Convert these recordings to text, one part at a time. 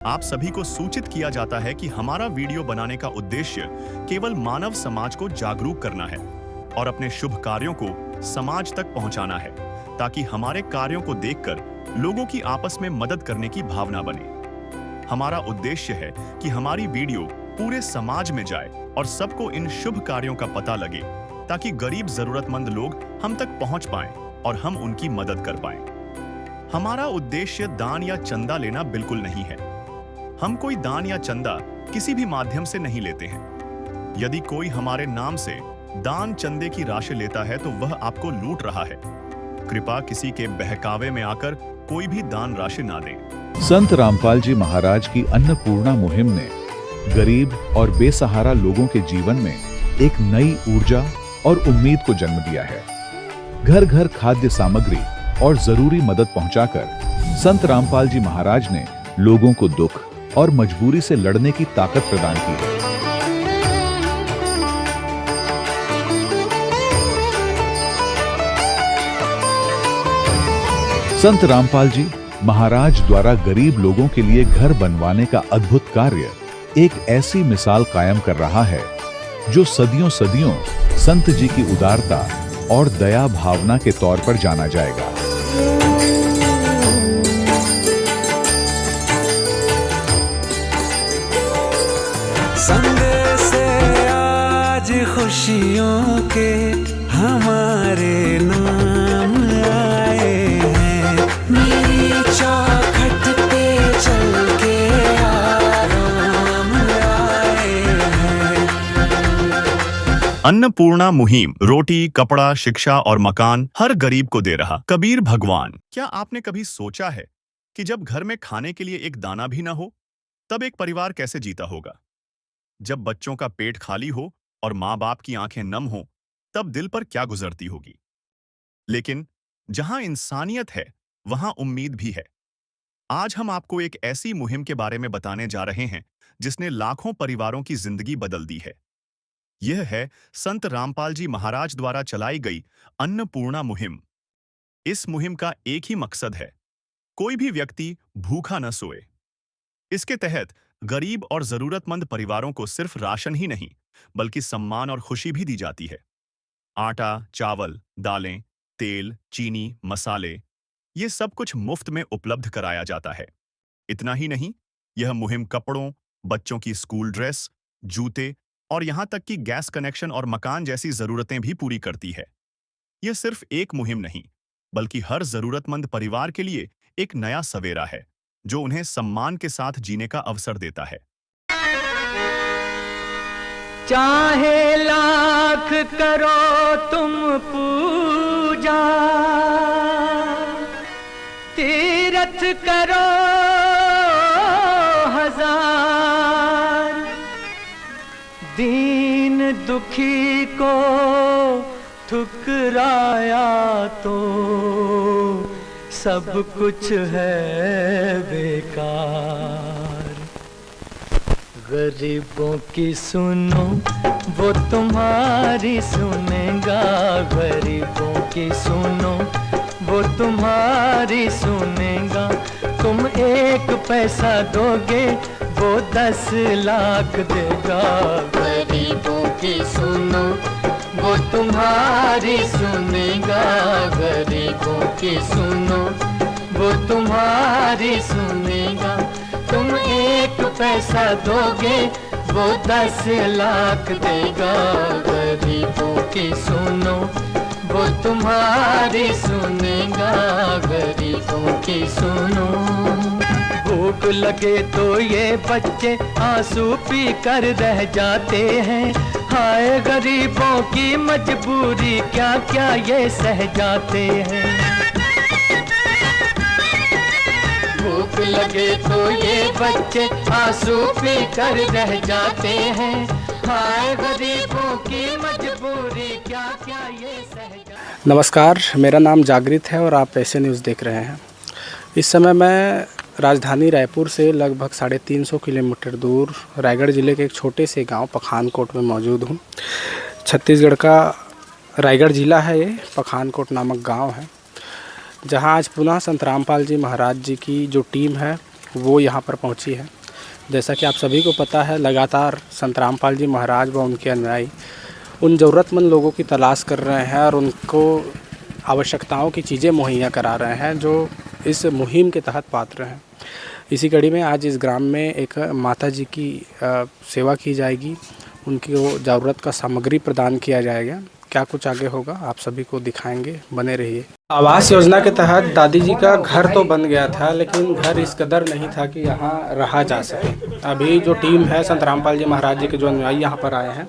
आप सभी को सूचित किया जाता है कि हमारा वीडियो बनाने का उद्देश्य केवल मानव समाज को जागरूक करना है और अपने शुभ कार्यों को समाज तक पहुंचाना है, ताकि हमारे कार्यों को देखकर लोगों की आपस में मदद करने की भावना बने। हमारा उद्देश्य है कि हमारी वीडियो पूरे समाज में जाए और सबको इन शुभ कार्यों का पता लगे, ताकि गरीब जरूरतमंद लोग हम तक पहुंच पाएं और हम उनकी मदद कर पाएं। हमारा उद्देश्य दान या चंदा लेना बिल्कुल नहीं है। हम कोई दान या चंदा किसी भी माध्यम से नहीं लेते हैं। यदि कोई हमारे नाम से दान चंदे की राशि लेता है तो वह आपको लूट रहा है। कृपया किसी के बहकावे में आकर कोई भी दान राशि ना दें। संत रामपाल जी महाराज की अन्नपूर्णा मुहिम ने गरीब और बेसहारा लोगों के जीवन में एक नई ऊर्जा और उम्मीद को जन्म दिया है। घर घर खाद्य सामग्री और जरूरी मदद पहुंचाकर संत रामपाल जी महाराज ने लोगों को दुख और मजबूरी से लड़ने की ताकत प्रदान की है। संत रामपाल जी महाराज द्वारा गरीब लोगों के लिए घर बनवाने का अद्भुत कार्य एक ऐसी मिसाल कायम कर रहा है जो सदियों सदियों संत जी की उदारता और दया भावना के तौर पर जाना जाएगा। संदेश आज खुशियों के हमारे नाम आए हैं। मेरी चौखट पे चल के आराम आए हैं। अन्नपूर्णा मुहिम रोटी, कपड़ा, शिक्षा और मकान हर गरीब को दे रहा कबीर भगवान। क्या आपने कभी सोचा है कि जब घर में खाने के लिए एक दाना भी ना हो, तब एक परिवार कैसे जीता होगा? जब बच्चों का पेट खाली हो और माँ बाप की आंखें नम हो, तब दिल पर क्या गुजरती होगी। लेकिन जहां इंसानियत है, वहां उम्मीद भी है। आज हम आपको एक ऐसी मुहिम के बारे में बताने जा रहे हैं जिसने लाखों परिवारों की जिंदगी बदल दी है। यह है संत रामपाल जी महाराज द्वारा चलाई गई अन्नपूर्णा मुहिम। इस मुहिम का एक ही मकसद है, कोई भी व्यक्ति भूखा न सोए। इसके तहत गरीब और जरूरतमंद परिवारों को सिर्फ राशन ही नहीं, बल्कि सम्मान और खुशी भी दी जाती है। आटा, चावल, दालें, तेल, चीनी, मसाले, ये सब कुछ मुफ्त में उपलब्ध कराया जाता है। इतना ही नहीं, यह मुहिम कपड़ों, बच्चों की स्कूल ड्रेस, जूते और यहां तक कि गैस कनेक्शन और मकान जैसी जरूरतें भी पूरी करती है। यह सिर्फ एक मुहिम नहीं, बल्कि हर जरूरतमंद परिवार के लिए एक नया सवेरा है, जो उन्हें सम्मान के साथ जीने का अवसर देता है। चाहे लाख करो तुम पूजा, तीरथ करो हजार, दीन दुखी को ठुकराया तो सब कुछ है बेकार। गरीबों की सुनो वो तुम्हारी सुनेगा, गरीबों की सुनो वो तुम्हारी सुनेगा। तुम 1 पैसा दोगे वो 10 लाख देगा। गरीबों की सुनो वो तुम्हारी सुनेगा, गरीबों की सुनो वो तुम्हारी सुनेगा। तुम 1 पैसा दोगे वो 10 लाख देगा। गरीबों की सुनो वो तुम्हारी सुनेगा, गरीबों की सुनो। भूख लगे तो ये बच्चे आंसू पी कर रह जाते हैं। हाय गरीबों की मजबूरी क्या क्या ये सह जाते हैं। भूख लगे तो ये बच्चे आंसू पी कर रह जाते हैं। हाय गरीबों की मजबूरी क्या क्या ये सह जाते हैं। नमस्कार, मेरा नाम जागृत है और आप ऐसे न्यूज़ देख रहे हैं। इस समय मैं राजधानी रायपुर से लगभग 350 किलोमीटर दूर रायगढ़ ज़िले के एक छोटे से गांव पखानकोट में मौजूद हूं। छत्तीसगढ़ का रायगढ़ ज़िला है ये, पखानकोट नामक गांव है, जहां आज पुनः संत रामपाल जी महाराज जी की जो टीम है वो यहाँ पर पहुँची है। जैसा कि आप सभी को पता है, लगातार संत रामपाल जी महाराज व उनके अनुयायी उन ज़रूरतमंद लोगों की तलाश कर रहे हैं और उनको आवश्यकताओं की चीज़ें मुहैया करा रहे हैं जो इस मुहिम के तहत पात्र हैं। इसी कड़ी में आज इस ग्राम में एक माता जी की सेवा की जाएगी, उनकी वो ज़रूरत का सामग्री प्रदान किया जाएगा। क्या कुछ आगे होगा आप सभी को दिखाएंगे, बने रहिए। आवास योजना के तहत दादी जी का घर तो बन गया था, लेकिन घर इस कदर नहीं था कि यहाँ रहा जा सके। अभी जो टीम है संत रामपाल जी महाराज जी के जो अनुयायी यहाँ पर आए हैं,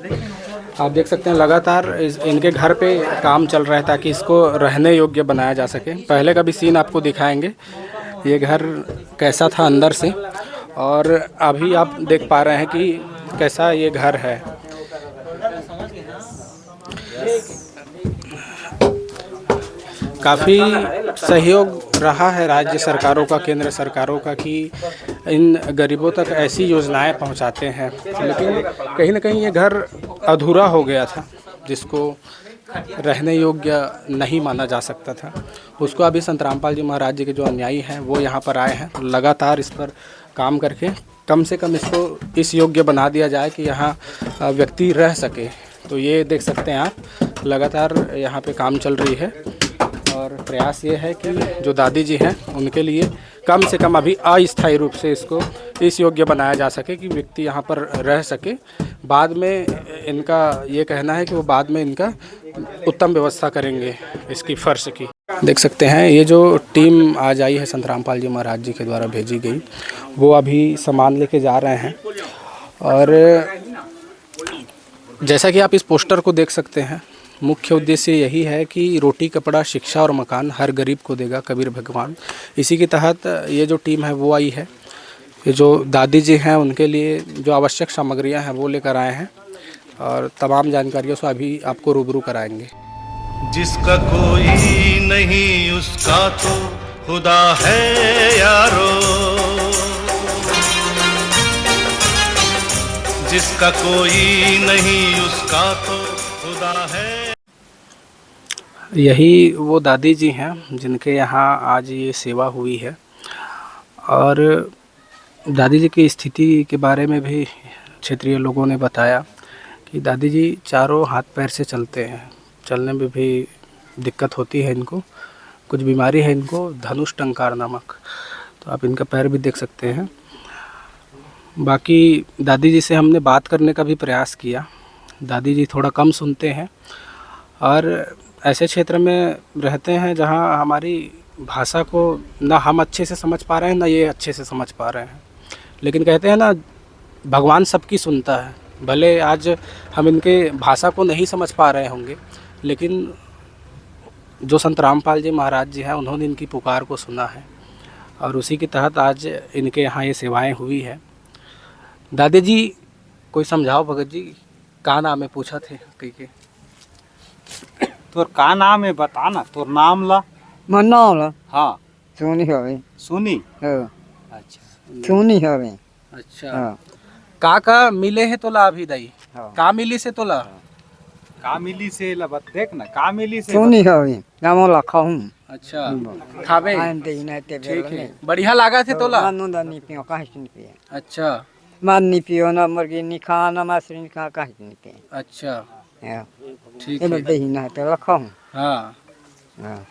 आप देख सकते हैं लगातार इनके घर पे काम चल रहा है ताकि इसको रहने योग्य बनाया जा सके। पहले का भी सीन आपको दिखाएंगे, ये घर कैसा था अंदर से, और अभी आप देख पा रहे हैं कि कैसा ये घर है। काफ़ी सहयोग रहा है राज्य सरकारों का, केंद्र सरकारों का, कि इन गरीबों तक ऐसी योजनाएं पहुंचाते हैं, लेकिन कहीं ना कहीं ये घर अधूरा हो गया था जिसको रहने योग्य नहीं माना जा सकता था। उसको अभी संत रामपाल जी महाराज जी के जो अनुयायी हैं वो यहाँ पर आए हैं, लगातार इस पर काम करके कम से कम इसको इस योग्य बना दिया जाए कि यहाँ व्यक्ति रह सके। तो ये देख सकते हैं आप, लगातार यहाँ पे काम चल रही है और प्रयास ये है कि जो दादी जी हैं उनके लिए कम से कम अभी अस्थायी रूप से इसको इस योग्य बनाया जा सके कि व्यक्ति यहाँ पर रह सके। बाद में इनका ये कहना है कि वो बाद में इनका उत्तम व्यवस्था करेंगे इसकी फर्श की। देख सकते हैं ये जो टीम आज आई है संत रामपाल जी महाराज जी के द्वारा भेजी गई, वो अभी सामान लेके जा रहे हैं। और जैसा कि आप इस पोस्टर को देख सकते हैं, मुख्य उद्देश्य यही है कि रोटी कपड़ा शिक्षा और मकान हर गरीब को देगा कबीर भगवान। इसी के तहत ये जो टीम है वो आई है। ये जो दादी जी हैं उनके लिए जो आवश्यक सामग्रियां हैं वो लेकर आए हैं और तमाम जानकारियों से अभी आपको रूबरू कराएंगे। जिसका कोई नहीं उसका तो खुदा है यारो, जिसका कोई नहीं उसका तो खुदा है। यही वो दादी जी हैं जिनके यहाँ आज ये सेवा हुई है। और दादी जी की स्थिति के बारे में भी क्षेत्रीय लोगों ने बताया कि दादी जी चारों हाथ पैर से चलते हैं, चलने में भी दिक्कत होती है इनको, कुछ बीमारी है इनको, धनुष टंकार नामक। तो आप इनका पैर भी देख सकते हैं। बाकी दादी जी से हमने बात करने का भी प्रयास किया। दादी जी थोड़ा कम सुनते हैं और ऐसे क्षेत्र में रहते हैं जहां हमारी भाषा को ना हम अच्छे से समझ पा रहे हैं ना ये अच्छे से समझ पा रहे हैं। लेकिन कहते हैं ना, भगवान सबकी सुनता है। भले आज हम इनके भाषा को नहीं समझ पा रहे होंगे, लेकिन जो संत रामपाल जी महाराज जी हैं उन्होंने इनकी पुकार को सुना है और उसी के तहत आज इनके यहाँ ये सेवाएं हुई है। दादी जी कोई समझाओ भगत जी, का नाम है पूछा थे कई के? तोर का नाम है बताना, तोर नाम ला। नाम ला हाँ सोनी हवे। सुनी। हाँ अच्छा सोनी हवे। अच्छा। हाँ का मिले है तोला अभी दाई? हाँ। का मिली से तोला? का मिली से ला बत देख ना, का मिली से सोनी हवे नाम लखा हूँ। अच्छा खावे ठीक है, बढ़िया लागा थे तोला? नहीं पियो काहे नहीं पिए। अच्छा मान नहीं पियो ना मुर्गी नहीं खा ना माछली नहीं खा काहे नहीं पिए। अच्छा हाँ ठीक ये है। दही ना तो लखा हूँ। हाँ हाँ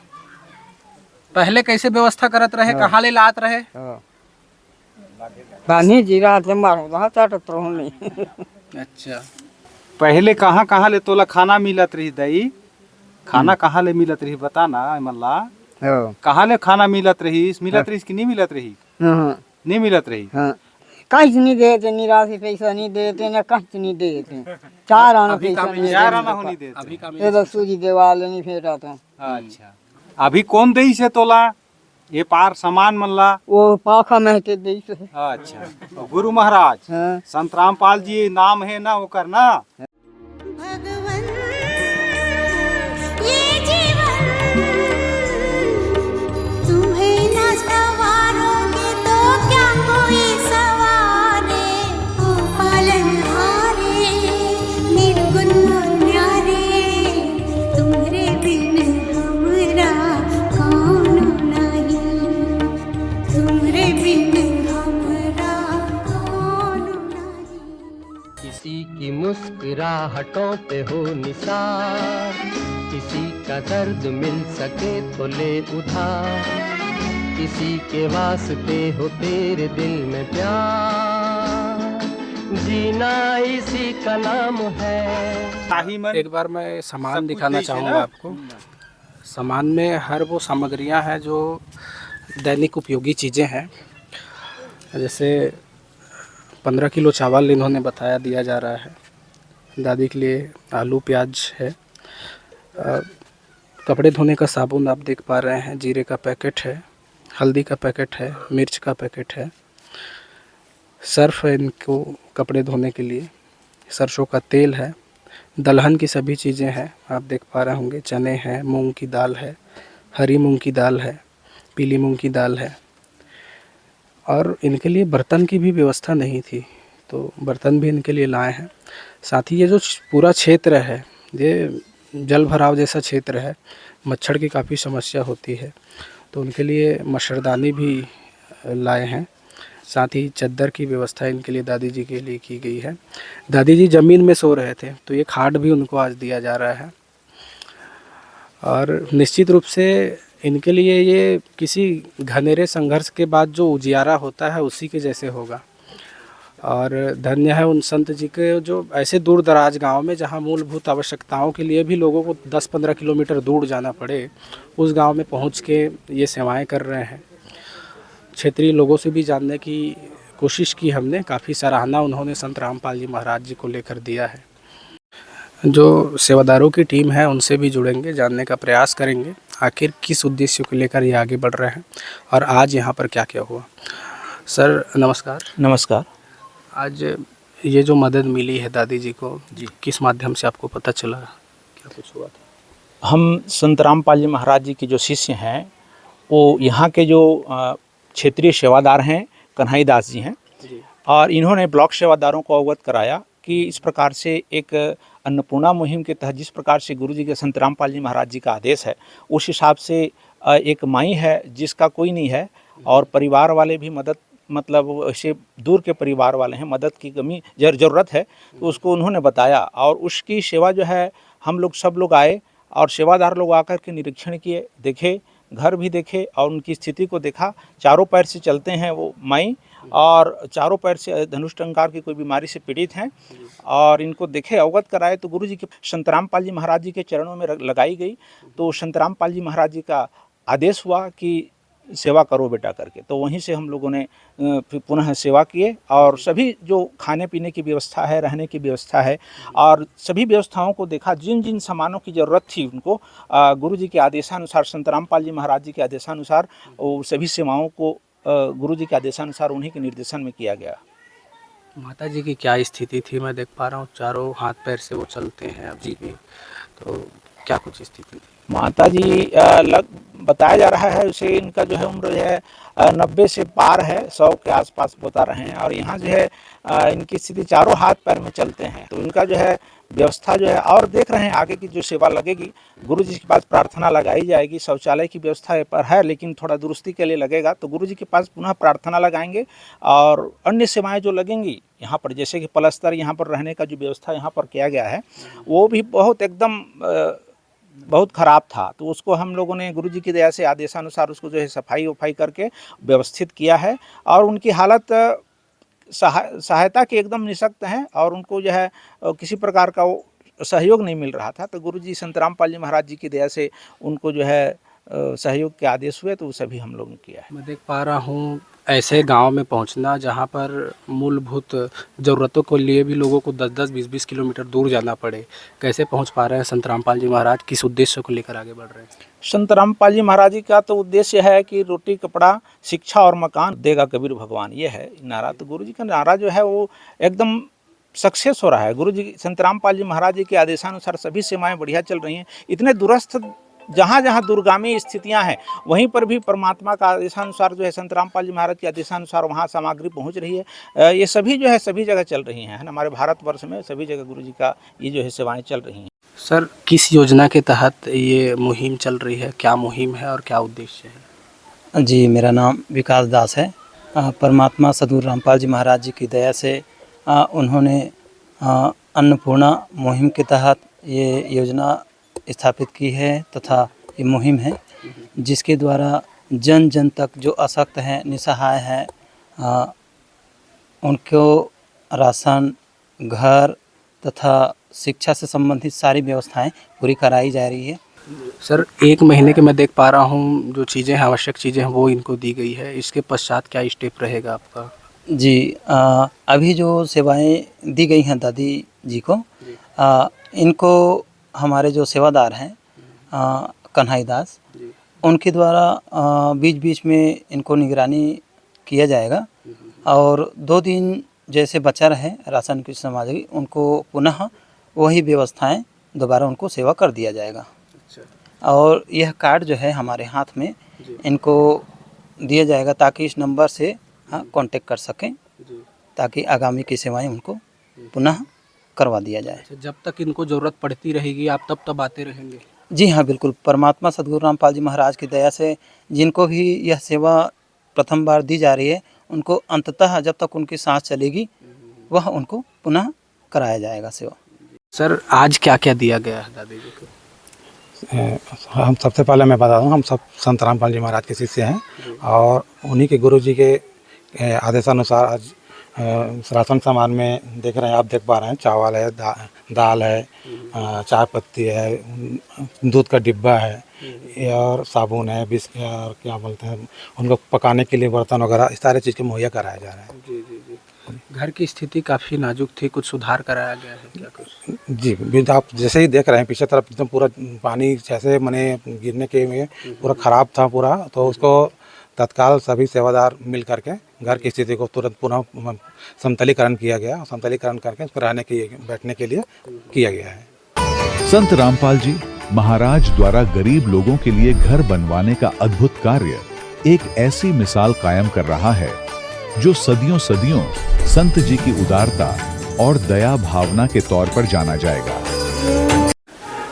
पहले कैसे व्यवस्था करत रहे? कहाँ ले लात रहे? हाँ पानी जीरा से मारो वहाँ चाटत रहूँ नहीं। अच्छा पहले कहाँ कहाँ ले तोला खाना मिलत रही दई? खाना कहाँ ले मिलत रही बताना मल्ला। हाँ कहाँ ले खाना मिलत रही? मिलत रही कि नहीं मिलत रही? हाँ नहीं मिलत रही। हाँ कहीं नहीं देते, निराशि पैसा नहीं देते ना कहीं नहीं देते। चार आना पैसा नहीं यार आना होनी दे। अभी का ये तो सूजी देवाल नहीं फेरा था। अच्छा अभी कौन दई से तोला ये पार सामान मल्ला? वो पाखा महते देश है। अच्छा गुरु महाराज हाँ संत रामपाल जी नाम है ना ओकर ना? भगवन ये जीवन तुम्हें न सवारोगे तो क्या कोई सवारे। ओ पालनहारे निर्गुण न्यारे, तुम्हारे बिन हमरा कौन नहीं, तुम्हारे बिन की मुस्कुराहटों पे हो निसार, किसी का दर्द मिल सके तो ले उधार, किसी के वास्ते हो तेरे दिल में प्यार, जीना इसी का नाम है। ताही मन एक बार मैं सब सामान कुछ दिखाना देखे चाहूँगा ना। आपको। सामान में हर वो सामग्रियाँ हैं जो दैनिक उपयोगी चीज़ें हैं। जैसे 15 किलो चावल इन्होंने बताया दिया जा रहा है। दादी के लिए आलू प्याज है। कपड़े धोने का साबुन आप देख पा रहे हैं, जीरे का पैकेट है, हल्दी का पैकेट है, मिर्च का पैकेट है, सर्फ है इनको कपड़े धोने के लिए, सरसों का तेल है, दलहन की सभी चीज़ें हैं आप देख पा रहे होंगे। चने हैं, मूंग की दाल है, हरी मूंग की दाल है, पीली मूंग की दाल है। और इनके लिए बर्तन की भी व्यवस्था नहीं थी, तो बर्तन भी इनके लिए लाए हैं। साथ ही ये जो पूरा क्षेत्र है, ये जल भराव जैसा क्षेत्र है, मच्छर की काफ़ी समस्या होती है, तो उनके लिए मच्छरदानी भी लाए हैं। साथ ही चद्दर की व्यवस्था इनके लिए दादी जी के लिए की गई है। दादी जी ज़मीन में सो रहे थे, तो ये खाट भी उनको आज दिया जा रहा है। और निश्चित रूप से इनके लिए ये किसी घनेरे संघर्ष के बाद जो उजियारा होता है उसी के जैसे होगा। और धन्य है उन संत जी के जो ऐसे दूर दराज गांव में, जहां मूलभूत आवश्यकताओं के लिए भी लोगों को 10-15 किलोमीटर दूर जाना पड़े, उस गांव में पहुंच के ये सेवाएं कर रहे हैं। क्षेत्रीय लोगों से भी जानने की कोशिश की हमने, काफ़ी सराहना उन्होंने संत रामपाल जी महाराज जी को लेकर दिया है। जो सेवादारों की टीम है उनसे भी जुड़ेंगे, जानने का प्रयास करेंगे आखिर किस उद्देश्य को लेकर ये आगे बढ़ रहे हैं और आज यहाँ पर क्या क्या हुआ। सर नमस्कार। नमस्कार। आज ये जो मदद मिली है दादी जी को, जी किस माध्यम से आपको पता चला, क्या कुछ हुआ था? हम संत रामपाल जी महाराज जी के जो शिष्य हैं, वो यहाँ के जो क्षेत्रीय सेवादार हैं, कन्हई दास जी हैं, और इन्होंने ब्लॉक सेवादारों को अवगत कराया कि इस प्रकार से एक अन्नपूर्णा मुहिम के तहत जिस प्रकार से गुरु जी के संत रामपाल जी महाराज जी का आदेश है, उस हिसाब से एक माई है जिसका कोई नहीं है, और परिवार वाले भी मदद, मतलब ऐसे दूर के परिवार वाले हैं, मदद की कमी ज़रूरत है, तो उसको उन्होंने बताया। और उसकी सेवा जो है, हम लोग सब लोग आए और सेवादार लोग आकर के निरीक्षण किए, देखे, घर भी देखे और उनकी स्थिति को देखा। चारों पैर से चलते हैं वो माई, और चारों पैर से धनुष टंकार की कोई बीमारी से पीड़ित हैं, और इनको देखे, अवगत कराए, तो गुरु जी के संत रामपाल जी महाराज जी के चरणों में लगाई गई। तो संत रामपाल जी महाराज जी का आदेश हुआ कि सेवा करो बेटा करके, तो वहीं से हम लोगों ने फिर पुनः सेवा किए, और सभी जो खाने पीने की व्यवस्था है, रहने की व्यवस्था है, और सभी व्यवस्थाओं को देखा। जिन जिन सामानों की ज़रूरत थी उनको गुरु जी के आदेशानुसार, संत रामपाल जी महाराज जी के आदेशानुसार, वो सभी सेवाओं को गुरु जी के आदेशानुसार उन्हीं के निर्देशन में किया गया। माता जी की क्या स्थिति थी? मैं देख पा रहा हूँ चारों हाथ पैर से वो चलते हैं अभी भी, तो क्या कुछ स्थिति थी? माता जी बताया जा रहा है उसे, इनका जो है उम्र जो है 90 से पार है, 100 के आसपास बता रहे हैं, और यहाँ जो है इनकी स्थिति चारों हाथ पैर में चलते हैं, तो इनका जो है व्यवस्था जो है, और देख रहे हैं आगे की जो सेवा लगेगी, गुरु जी के पास प्रार्थना लगाई जाएगी। शौचालय की व्यवस्था पर है, लेकिन थोड़ा दुरुस्ती के लिए लगेगा, तो गुरु जी के पास पुनः प्रार्थना लगाएंगे। और अन्य सेवाएं जो लगेंगी यहाँ पर, जैसे कि पलस्तर, यहाँ पर रहने का जो व्यवस्था यहाँ पर किया गया है, वो भी बहुत एकदम बहुत ख़राब था, तो उसको हम लोगों ने गुरु जी की दया से आदेशानुसार उसको जो है सफाई वफाई करके व्यवस्थित किया है। और उनकी हालत सहायता के एकदम निःशक्त हैं, और उनको जो है किसी प्रकार का वो सहयोग नहीं मिल रहा था, तो गुरु जी संत रामपाल जी महाराज जी की दया से उनको जो है सहयोग के आदेश हुए, तो वो सभी हम लोगों ने किया है। मैं देख पा रहा हूँ ऐसे गांव में पहुंचना जहां पर मूलभूत ज़रूरतों के लिए भी लोगों को 10-10, 20-20 किलोमीटर दूर जाना पड़े, कैसे पहुंच पा रहे हैं संत रामपाल जी महाराज? किस उद्देश्य को लेकर आगे बढ़ रहे हैं? संत रामपाल जी महाराज जी का तो उद्देश्य है कि रोटी कपड़ा शिक्षा और मकान देगा कबीर भगवान, ये है नारा। तो गुरु जी का नारा जो है वो एकदम सक्सेस हो रहा है। गुरु जी संत रामपाल जी महाराज जी के आदेशानुसार सभी सेवाएं बढ़िया चल रही हैं। इतने दूरस्थ जहाँ जहाँ दुर्गामी स्थितियाँ हैं, वहीं पर भी परमात्मा का आदेशानुसार जो है, संत रामपाल जी महाराज के आदेशानुसार वहाँ सामग्री पहुँच रही है। ये सभी जो है सभी जगह चल रही हैं, हमारे भारतवर्ष में सभी जगह गुरु जी का ये जो है सेवाएं चल रही हैं। सर किस योजना के तहत ये मुहिम चल रही है? क्या मुहिम है और क्या उद्देश्य है? जी, मेरा नाम विकास दास है। परमात्मा सद्गुरु रामपाल जी महाराज जी की दया से उन्होंने अन्नपूर्णा मुहिम के तहत ये योजना स्थापित की है तथा ये मुहिम है जिसके द्वारा जन जन तक जो अशक्त हैं, निसहाय हैं, उनको राशन, घर तथा शिक्षा से संबंधित सारी व्यवस्थाएं पूरी कराई जा रही है। सर 1 महीने के मैं देख पा रहा हूँ जो चीज़ें हैं, आवश्यक चीज़ें हैं वो इनको दी गई है। इसके पश्चात क्या स्टेप रहेगा आपका? जी अभी जो सेवाएं दी गई हैं दादी जी को, इनको हमारे जो सेवादार हैं कन्हई दास, उनके द्वारा बीच बीच में इनको निगरानी किया जाएगा और 2 दिन जैसे बचा रहे राशन की सामग्री, उनको पुनः वही व्यवस्थाएं दोबारा उनको सेवा कर दिया जाएगा। और यह कार्ड जो है हमारे हाथ में इनको दिया जाएगा ताकि इस नंबर से कांटेक्ट कर सकें, ताकि आगामी की सेवाएं उनको पुनः करवा दिया जाए। जब तक इनको ज़रूरत पड़ती रहेगी आप तब आते रहेंगे? जी हाँ, बिल्कुल। परमात्मा सद्गुरु रामपाल जी महाराज की दया से जिनको भी यह सेवा प्रथम बार दी जा रही है, उनको अंततः जब तक उनकी सांस चलेगी वह उनको पुनः कराया जाएगा सेवा। सर आज क्या क्या दिया गया है दादी जी को? हम सबसे पहले मैं बता दूं, हम सब संत रामपाल जी महाराज के शिष्य हैं और उन्हीं के गुरु जी के आदेशानुसार आज राशन सामान में देख रहे हैं, आप देख पा रहे हैं, चावल है, दाल है, चाय पत्ती है, दूध का डिब्बा है और साबुन है, बिस्किट और क्या बोलते हैं उनको पकाने के लिए बर्तन वगैरह, इस सारे चीज़ के मुहैया कराया जा रहा है। जी। घर की स्थिति काफ़ी नाजुक थी, कुछ सुधार कराया गया है क्या कुछ? जी, आप जैसे ही देख रहे हैं पीछे तरफ एकदम पूरा पानी जैसे मने गिरने के में पूरा ख़राब था पूरा, तो उसको तत्काल सभी सेवादार मिल करके घर की स्थिति को तुरंत पुनः समतलीकरण किया गया। समतलीकरण करके उसको रहने के बैठने के लिए किया गया है। संत रामपाल जी महाराज द्वारा गरीब लोगों के लिए घर बनवाने का अद्भुत कार्य एक ऐसी मिसाल कायम कर रहा है जो सदियों सदियों संत जी की उदारता और दया भावना के तौर पर जाना जाएगा।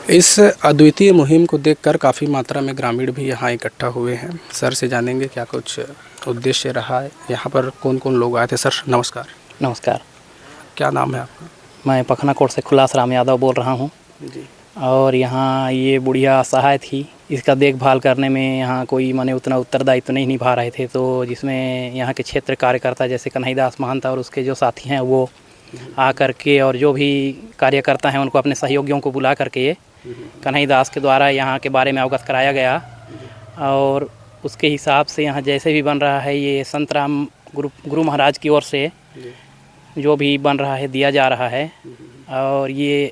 इस अद्वितीय मुहिम को देखकर काफ़ी मात्रा में ग्रामीण भी यहाँ इकट्ठा हुए हैं। सर से जानेंगे क्या कुछ उद्देश्य रहा है, यहाँ पर कौन कौन लोग आए थे। सर नमस्कार। नमस्कार। क्या नाम है आपका? मैं पखना कोट से खुलास राम यादव बोल रहा हूँ जी। और यहाँ ये बुढ़िया असहाय थी, इसका देखभाल करने में यहाँ कोई माने उतना उत्तरदायित्व तो नहीं निभा रहे थे, तो जिसमें यहाँ के क्षेत्र कार्यकर्ता जैसे कन्हई दास महंत और उसके जो साथी हैं वो आ करके और जो भी कार्यकर्ता हैं उनको अपने सहयोगियों को बुला करके ये कन्हई दास के द्वारा यहाँ के बारे में अवगत कराया गया और उसके हिसाब से यहाँ जैसे भी बन रहा है ये संत राम गुरु महाराज की ओर से जो भी बन रहा है दिया जा रहा है और ये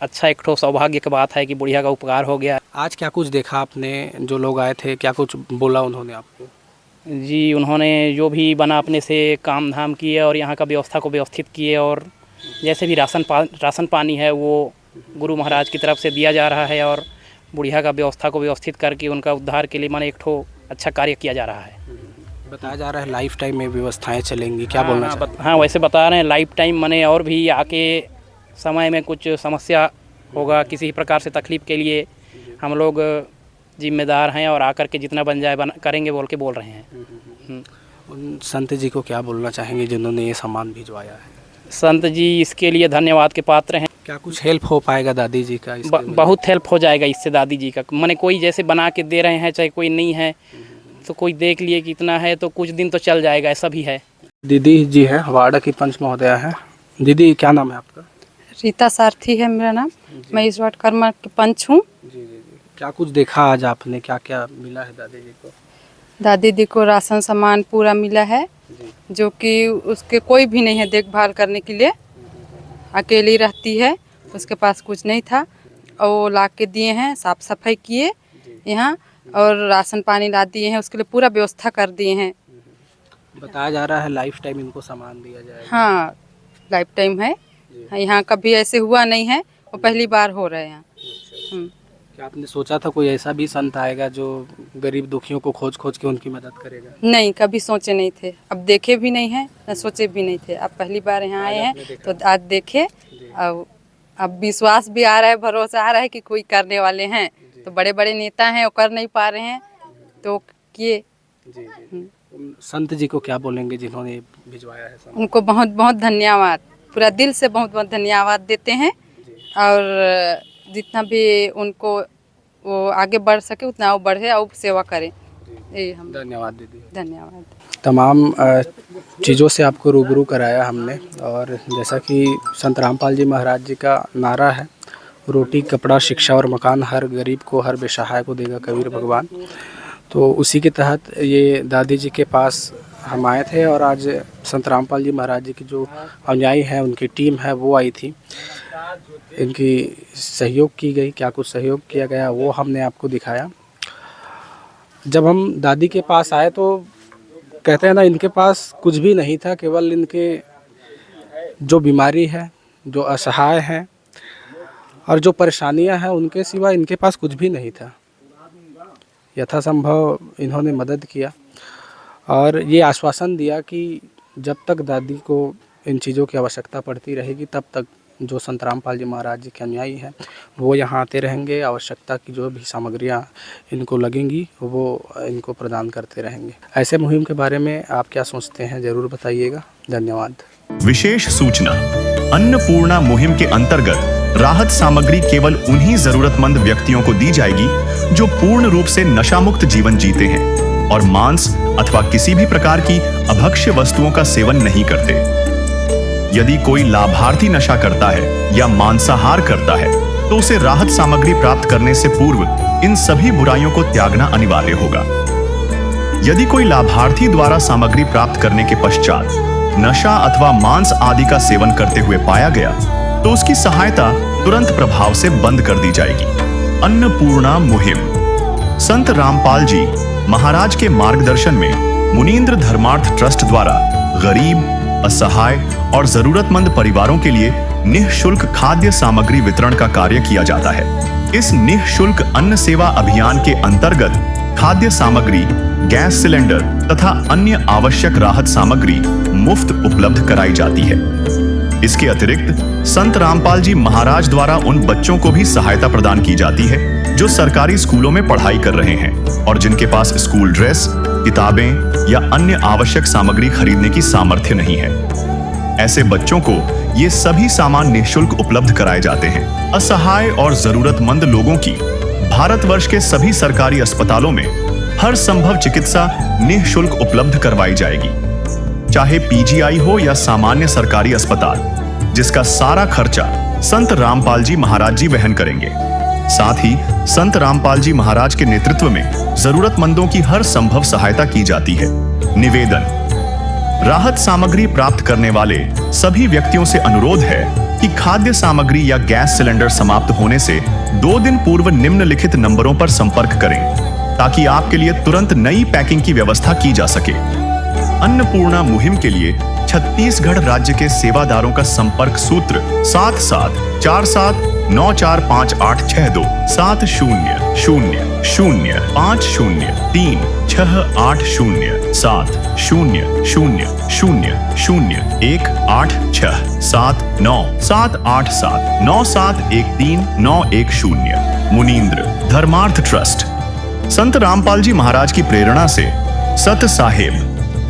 अच्छा एक ठो सौभाग्य की बात है कि बुढ़िया का उपकार हो गया। आज क्या कुछ देखा आपने? जो लोग आए थे क्या कुछ बोला उन्होंने आपको? जी, उन्होंने जो भी बना अपने से काम धाम किए और यहाँ का व्यवस्था को व्यवस्थित किए और जैसे भी राशन पानी है वो गुरु महाराज की तरफ से दिया जा रहा है और बुढ़िया का व्यवस्था को व्यवस्थित करके उनका उद्धार के लिए माने एक ठो अच्छा कार्य किया जा रहा है। बताया जा रहा है लाइफ टाइम में व्यवस्थाएं चलेंगी, क्या बोलना चाहिए? हाँ, वैसे बता रहे हैं लाइफ टाइम माने और भी आके समय में कुछ समस्या होगा किसी प्रकार से तकलीफ़ के लिए हम लोग जिम्मेदार हैं और आकर के जितना बन जाए करेंगे बोल रहे हैं। उन संत जी को क्या बोलना चाहेंगे जिन्होंने ये सामान भिजवाया है? संत जी इसके लिए धन्यवाद के पात्र हैं। क्या कुछ हेल्प हो पाएगा दादी जी का? बहुत हेल्प हो जाएगा इससे दादी जी का। माने कोई जैसे बना के दे रहे हैं, चाहे कोई नहीं है तो कोई देख लिए कितना है तो कुछ दिन तो चल जाएगा, ऐसा भी है। दीदी जी है, वार्ड की पंच महोदया है। दीदी क्या नाम है आपका? रीता सारथी है मेरा नाम। मैं इस वार्ड कर्मा के पंच हूँ। जी। क्या कुछ देखा आज आपने, क्या क्या मिला है दादी जी को? दादी जी को राशन सामान पूरा मिला है जो कि उसके कोई भी नहीं है देखभाल करने के लिए, अकेली रहती है, उसके पास कुछ नहीं था और वो ला के दिए हैं, साफ सफाई किए यहाँ और राशन पानी ला दिए हैं, उसके लिए पूरा व्यवस्था कर दिए हैं। बताया जा रहा है लाइफ टाइम इनको सामान दिया जाएगा। हाँ, लाइफ टाइम है, यहाँ कभी ऐसे हुआ नहीं है, वो पहली बार हो रहे हैं। क्या आपने सोचा था कोई ऐसा भी संत आएगा जो गरीब दुखियों को खोज खोज के उनकी मदद करेगा? नहीं, कभी सोचे नहीं थे, अब देखे भी नहीं है, न सोचे भी नहीं थे। अब पहली बार यहाँ आए हैं तो आज देखे, अब विश्वास भी आ रहा है, भरोसा आ रहा है कि कोई करने वाले हैं। तो बड़े बड़े नेता हैं वो कर नहीं पा रहे हैं तो किए। संत जी को क्या बोलेंगे जिन्होंने भिजवाया है सामान? उनको बहुत बहुत धन्यवाद। पूरा दिल से बहुत बहुत धन्यवाद देते हैं। और जितना भी उनको वो आगे बढ़ सके उतना वो बढ़े और सेवा करें, यही हम। धन्यवाद दीदी। धन्यवाद। तमाम चीज़ों से आपको रूबरू कराया हमने, और जैसा कि संत रामपाल जी महाराज जी का नारा है, रोटी कपड़ा शिक्षा और मकान, हर गरीब को हर बेसहाय को देगा कबीर भगवान। तो उसी के तहत ये दादी जी के पास हम आए थे, और आज संत रामपाल जी महाराज जी की जो अनुयायी हैं उनकी टीम है वो आई थी। इनकी सहयोग की गई, क्या कुछ सहयोग किया गया वो हमने आपको दिखाया। जब हम दादी के पास आए तो कहते हैं ना, इनके पास कुछ भी नहीं था, केवल इनके जो बीमारी है, जो असहाय हैं और जो परेशानियां हैं, उनके सिवा इनके पास कुछ भी नहीं था। यथासंभव इन्होंने मदद किया और ये आश्वासन दिया कि जब तक दादी को इन चीज़ों की आवश्यकता पड़ती रहेगी तब तक जो संत रामपाल जी महाराज जी के अनुयायी हैं वो यहाँ आते रहेंगे। आवश्यकता की जो भी सामग्रियाँ इनको लगेंगी वो इनको प्रदान करते रहेंगे। ऐसे मुहिम के बारे में आप क्या सोचते हैं, ज़रूर बताइएगा। धन्यवाद। विशेष सूचना, अन्नपूर्णा मुहिम के अंतर्गत राहत सामग्री केवल उन्हीं जरूरतमंद व्यक्तियों को दी जाएगी जो पूर्ण रूप से नशा मुक्त जीवन जीते हैं और मांस अथवा किसी भी प्रकार की अभक्ष्य वस्तुओं का सेवन नहीं करते। यदि कोई लाभार्थी नशा करता है या मांसाहार करता है तो उसे राहत सामग्री प्राप्त करने से पूर्व इन सभी बुराइयों को त्यागना अनिवार्य होगा। यदि कोई लाभार्थी द्वारा सामग्री प्राप्त करने के पश्चात नशा अथवा मांस आदि का सेवन करते हुए पाया गया तो उसकी सहायता तुरंत प्रभाव से बंद कर दी जाएगी। अन्नपूर्णा मुहिम संत रामपाल जी महाराज के मार्गदर्शन में मुनींद्र धर्मार्थ ट्रस्ट द्वारा गरीब, असहाय और जरूरतमंद परिवारों के लिए निःशुल्क खाद्य सामग्री वितरण का कार्य किया जाता है। इस निःशुल्क अन्न सेवा अभियान के अंतर्गत खाद्य सामग्री, गैस सिलेंडर तथा अन्य आवश्यक राहत सामग्री मुफ्त उपलब्ध कराई जाती है। इसके अतिरिक्त संत रामपाल जी महाराज द्वारा उन बच्चों को भी सहायता प्रदान की जाती है जो सरकारी स्कूलों में पढ़ाई कर रहे हैं और जिनके पास स्कूल ड्रेस, किताबें या अन्य आवश्यक सामग्री खरीदने की सामर्थ्य नहीं है। ऐसे बच्चों को ये सभी सामान निःशुल्क उपलब्ध कराए जाते हैं। असहाय और जरूरतमंद लोगों की भारतवर्ष के सभी सरकारी अस्पतालों में हर संभव चिकित्सा निःशुल्क उपलब्ध करवाई जाएगी, चाहे पीजीआई हो या सामान्य सरकारी अस्पताल, जिसका सारा खर्चा संत रामपाल जी महाराज जी वहन करेंगे। साथ ही संत रामपाल जी महाराज के नेतृत्व में जरूरतमंदों की हर संभव सहायता की जाती है। निवेदन, राहत सामग्री प्राप्त करने वाले सभी व्यक्तियों से अनुरोध है कि खाद्य सामग्री या गैस सिलेंडर समाप्त होने से 2 दिन पूर्व निम्नलिखित नंबरों पर संपर्क करें ताकि आपके लिए तुरंत नई पैकिंग की व्यवस्था की जा सके। अन्नपूर्णा मुहिम के लिए छत्तीसगढ़ राज्य के सेवादारों का संपर्क सूत्र 7747945862 70018713 मुनींद्र धर्मार्थ ट्रस्ट। संत रामपाल जी महाराज की प्रेरणा से सत साहेब